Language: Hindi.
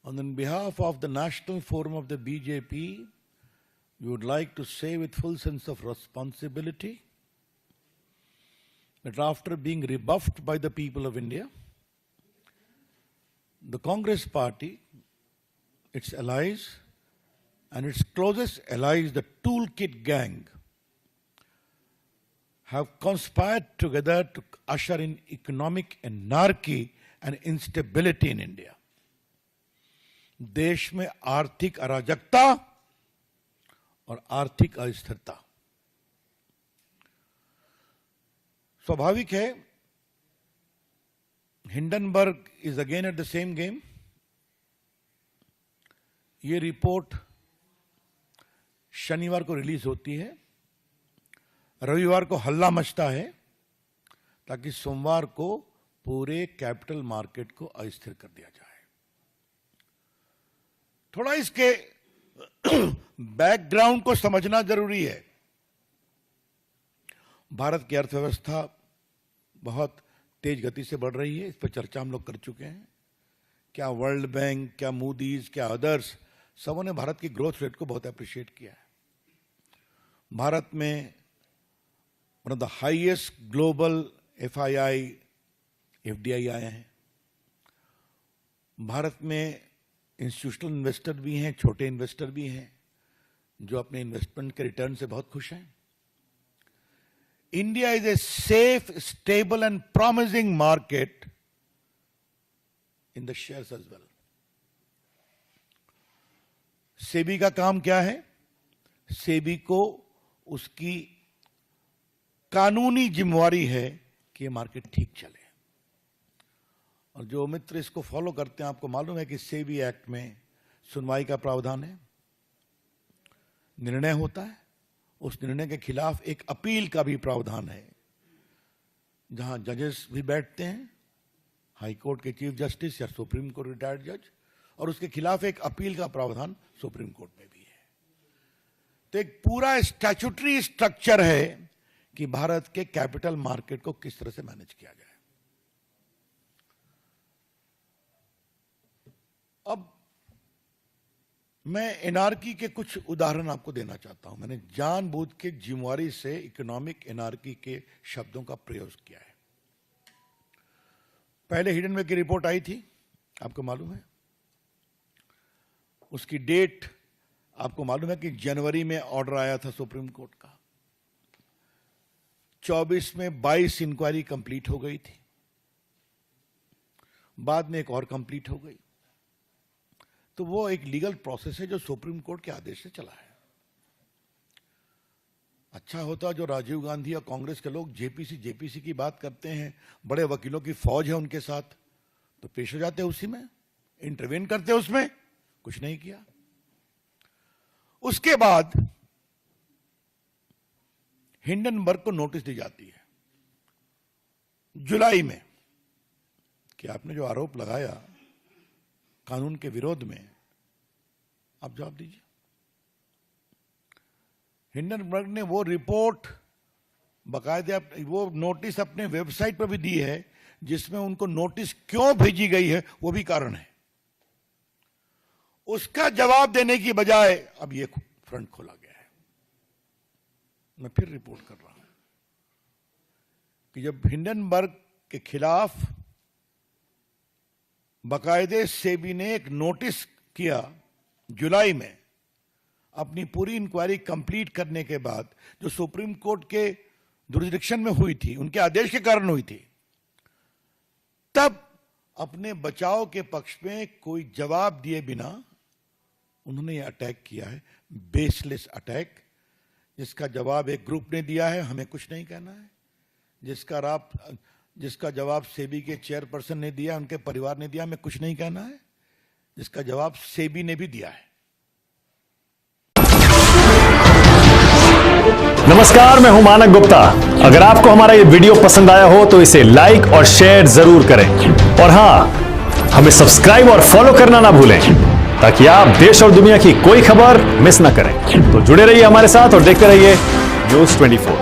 On behalf of the National Forum of the BJP, we would like to say with full sense of responsibility that after being rebuffed by the people of India, the Congress party, its allies, and its closest allies, the Toolkit Gang, have conspired together to usher in economic anarchy and instability in India. देश में आर्थिक अराजकता और आर्थिक अस्थिरता स्वाभाविक है. Hindenburg is again at the same game. ये रिपोर्ट शनिवार को रिलीज होती है, रविवार को हल्ला मचता है ताकि सोमवार को पूरे कैपिटल मार्केट को अस्थिर कर दिया जाए. थोड़ा इसके बैकग्राउंड को समझना जरूरी है. भारत की अर्थव्यवस्था बहुत तेज गति से बढ़ रही है, इस पर चर्चा हम लोग कर चुके हैं. क्या वर्ल्ड बैंक, क्या मूडीज, क्या अदर्स, सबों ने भारत की ग्रोथ रेट को बहुत अप्रिशिएट किया है. भारत में one of the highest global FII, FDI आए हैं. भारत में इंस्टीट्यूशनल इन्वेस्टर भी हैं, छोटे इन्वेस्टर भी हैं जो अपने इन्वेस्टमेंट के रिटर्न से बहुत खुश हैं. India is a safe, stable and promising market in the shares as well. SEBI का काम क्या है? सेबी को उसकी कानूनी जिम्मेवारी है कि ये मार्केट ठीक चले. और जो मित्र इसको फॉलो करते हैं, आपको मालूम है कि सेबी एक्ट में सुनवाई का प्रावधान है, निर्णय होता है, उस निर्णय के खिलाफ एक अपील का भी प्रावधान है, जहां जजेस भी बैठते हैं, हाई कोर्ट के चीफ जस्टिस या सुप्रीम कोर्ट रिटायर्ड जज, और उसके खिलाफ एक अपील का प्रावधान सुप्रीम कोर्ट में भी है. तो एक पूरा स्टैट्यूटरी स्ट्रक्चर है कि भारत के कैपिटल मार्केट को किस तरह से मैनेज किया जाए. अब मैं एनार्की के कुछ उदाहरण आपको देना चाहता हूं. मैंने जानबूझ के जिम्मेवारी से इकोनॉमिक एनार्की के शब्दों का प्रयोग किया है. पहले हिडनबर्ग की रिपोर्ट आई थी, आपको मालूम है. उसकी डेट आपको मालूम है कि जनवरी में ऑर्डर आया था सुप्रीम कोर्ट का. 24 में 22 इंक्वायरी कंप्लीट हो गई थी, बाद में एक और कंप्लीट हो गई. तो वो एक लीगल प्रोसेस है जो सुप्रीम कोर्ट के आदेश से चला है. अच्छा होता जो राजीव गांधी और कांग्रेस के लोग जेपीसी की बात करते हैं, बड़े वकीलों की फौज है उनके साथ, तो पेश हो जाते उसी में, इंटरवेन करते उसमें. कुछ नहीं किया. उसके बाद हिंडनबर्ग को नोटिस दी जाती है जुलाई में कि आपने जो आरोप लगाया कानून के विरोध में, आप जवाब दीजिए. हिंडनबर्ग ने वो रिपोर्ट बाकायदे वो नोटिस अपने वेबसाइट पर भी दी है, जिसमें उनको नोटिस क्यों भेजी गई है वो भी कारण है. उसका जवाब देने की बजाय अब ये फ्रंट खोला गया है. मैं फिर रिपोर्ट कर रहा हूं कि जब हिंडनबर्ग के खिलाफ बाकायदे सेबी ने एक नोटिस किया जुलाई में, अपनी पूरी इंक्वायरी कंप्लीट करने के बाद, जो सुप्रीम कोर्ट के जुरिसडिक्शन में हुई थी, उनके आदेश के कारण हुई थी, तब अपने बचाव के पक्ष में कोई जवाब दिए बिना उन्होंने ये अटैक किया है, बेसलेस अटैक, जिसका जवाब एक ग्रुप ने दिया है, हमें कुछ नहीं कहना है. जिसका जवाब सेबी के चेयरपर्सन ने दिया, उनके परिवार ने दिया, हमें कुछ नहीं कहना है. जिसका जवाब सेबी ने भी दिया है. नमस्कार, मैं हूं मानक गुप्ता. अगर आपको हमारा ये वीडियो पसंद आया हो तो इसे लाइक और शेयर जरूर करें. और हां, हमें सब्सक्राइब और फॉलो करना ना भूलें, ताकि आप देश और दुनिया की कोई खबर मिस ना करें. तो जुड़े रहिए हमारे साथ और देखते रहिए News 24.